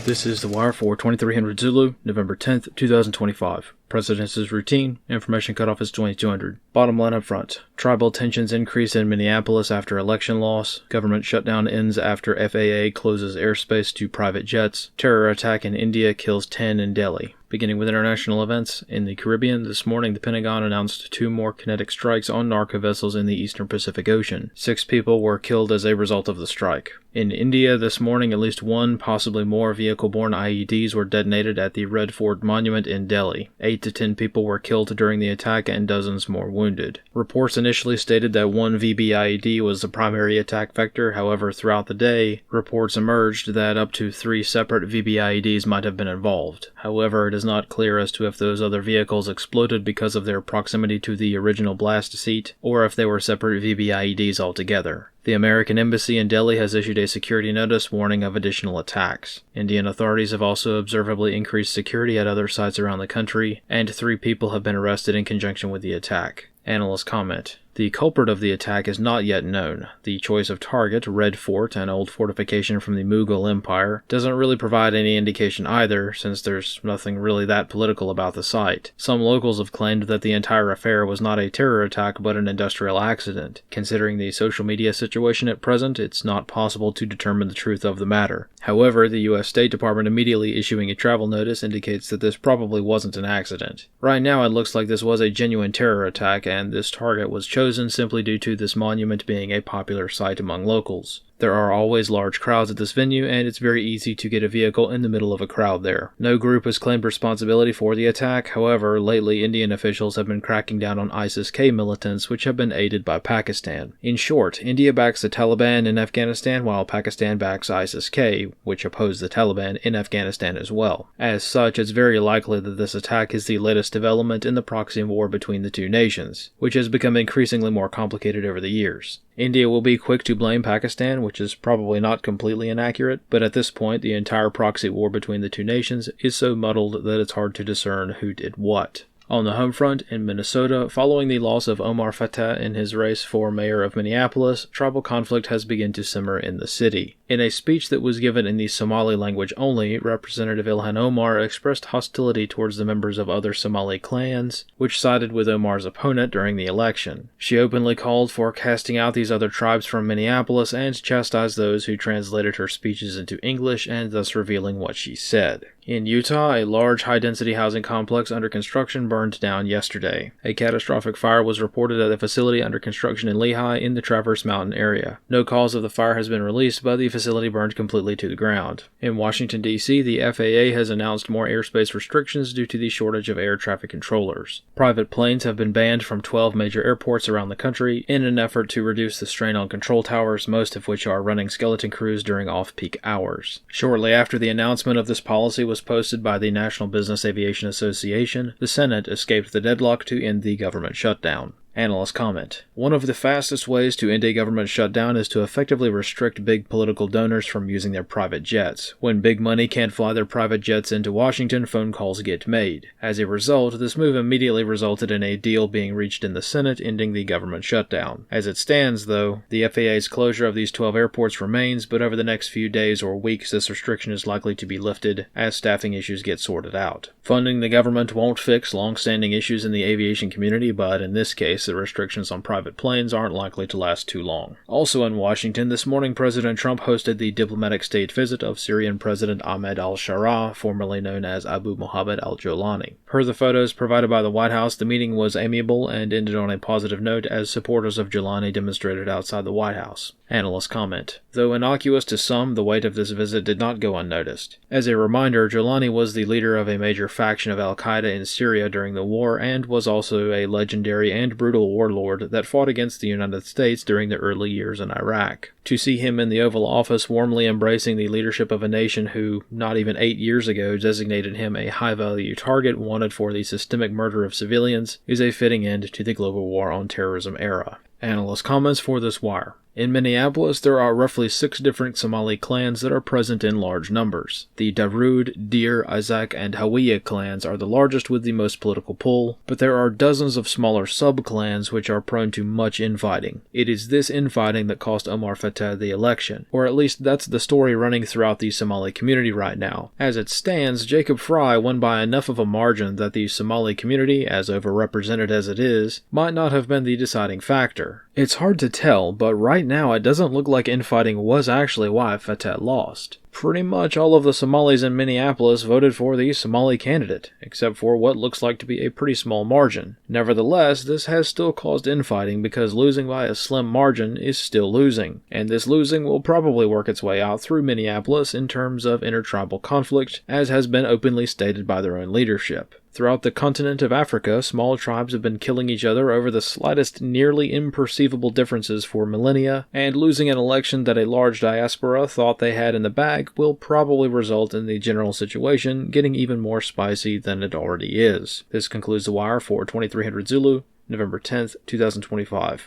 This is The Wire for 2300 Zulu, November 10th, 2025. Precedence is routine. Information cutoff is 2200. Bottom line up front. Tribal tensions increase in Minneapolis after election loss. Government shutdown ends after FAA closes airspace to private jets. Terror attack in India kills 10 in Delhi. Beginning with international events, in the Caribbean, this morning the Pentagon announced 2 more kinetic strikes on narco vessels in the eastern Pacific Ocean. 6 people were killed as a result of the strike. In India this morning, at least 1, possibly more, vehicle-borne IEDs were detonated at the Red Fort Monument in Delhi. 8 to 10 people were killed during the attack and dozens more wounded. Reports initially stated that 1 VB-IED was the primary attack vector. However, throughout the day, reports emerged that up to 3 separate VB-IEDs might have been involved. However, it is not clear as to if those other vehicles exploded because of their proximity to the original blast seat, or if they were separate VB-IEDs altogether. The American Embassy in Delhi has issued a security notice warning of additional attacks. Indian authorities have also observably increased security at other sites around the country, and 3 people have been arrested in conjunction with the attack. Analysts comment. The culprit of the attack is not yet known. The choice of target, Red Fort, an old fortification from the Mughal Empire, doesn't really provide any indication either, since there's nothing really that political about the site. Some locals have claimed that the entire affair was not a terror attack but an industrial accident. Considering the social media situation at present, it's not possible to determine the truth of the matter. However, the U.S. State Department immediately issuing a travel notice indicates that this probably wasn't an accident. Right now it looks like this was a genuine terror attack, and this target was chosen simply due to this monument being a popular site among locals. There are always large crowds at this venue, and it's very easy to get a vehicle in the middle of a crowd there. No group has claimed responsibility for the attack. However, lately Indian officials have been cracking down on ISIS-K militants, which have been aided by Pakistan. In short, India backs the Taliban in Afghanistan, while Pakistan backs ISIS-K, which oppose the Taliban in Afghanistan as well. As such, it's very likely that this attack is the latest development in the proxy war between the two nations, which has become increasingly more complicated over the years. India will be quick to blame Pakistan, which is probably not completely inaccurate, but at this point the entire proxy war between the two nations is so muddled that it's hard to discern who did what. On the home front, in Minnesota, following the loss of Omar Fatah in his race for mayor of Minneapolis, tribal conflict has begun to simmer in the city. In a speech that was given in the Somali language only, Representative Ilhan Omar expressed hostility towards the members of other Somali clans, which sided with Omar's opponent during the election. She openly called for casting out these other tribes from Minneapolis and chastised those who translated her speeches into English and thus revealing what she said. In Utah, a large high-density housing complex under construction burned down yesterday. A catastrophic fire was reported at a facility under construction in Lehi in the Traverse Mountain area. No cause of the fire has been released, but the facility burned completely to the ground. In Washington, D.C., the FAA has announced more airspace restrictions due to the shortage of air traffic controllers. Private planes have been banned from 12 major airports around the country in an effort to reduce the strain on control towers, most of which are running skeleton crews during off-peak hours. Shortly after the announcement of this policy was posted by the National Business Aviation Association, the Senate escaped the deadlock to end the government shutdown. Analysts comment. One of the fastest ways to end a government shutdown is to effectively restrict big political donors from using their private jets. When big money can't fly their private jets into Washington, phone calls get made. As a result, this move immediately resulted in a deal being reached in the Senate ending the government shutdown. As it stands, though, the FAA's closure of these 12 airports remains, but over the next few days or weeks this restriction is likely to be lifted as staffing issues get sorted out. Funding the government won't fix long-standing issues in the aviation community, but in this case, the restrictions on private planes aren't likely to last too long. Also in Washington, this morning President Trump hosted the diplomatic state visit of Syrian President Ahmed al-Sharaa, formerly known as Abu Mohammed al-Jolani. Per the photos provided by the White House, the meeting was amiable and ended on a positive note as supporters of Jolani demonstrated outside the White House. Analysts comment. Though innocuous to some, the weight of this visit did not go unnoticed. As a reminder, Jolani was the leader of a major faction of al-Qaeda in Syria during the war and was also a legendary and brutal warlord that fought against the United States during the early years in Iraq. To see him in the Oval Office warmly embracing the leadership of a nation who, not even 8 years ago, designated him a high-value target wanted for the systemic murder of civilians is a fitting end to the global war on terrorism era. Analyst comments for this wire. In Minneapolis, there are roughly 6 different Somali clans that are present in large numbers. The Darude, Dir, Isaac, and Hawiye clans are the largest with the most political pull, but there are dozens of smaller sub-clans which are prone to much infighting. It is this infighting that cost Omar Fattah the election, or at least that's the story running throughout the Somali community right now. As it stands, Jacob Fry won by enough of a margin that the Somali community, as overrepresented as it is, might not have been the deciding factor. It's hard to tell, but right now it doesn't look like infighting was actually why Fattah lost. Pretty much all of the Somalis in Minneapolis voted for the Somali candidate, except for what looks like to be a pretty small margin. Nevertheless, this has still caused infighting because losing by a slim margin is still losing, and this losing will probably work its way out through Minneapolis in terms of intertribal conflict, as has been openly stated by their own leadership. Throughout the continent of Africa, small tribes have been killing each other over the slightest, nearly imperceivable differences for millennia, and losing an election that a large diaspora thought they had in the bag will probably result in the general situation getting even more spicy than it already is. This concludes The Wire for 2300 Zulu, November 10th, 2025.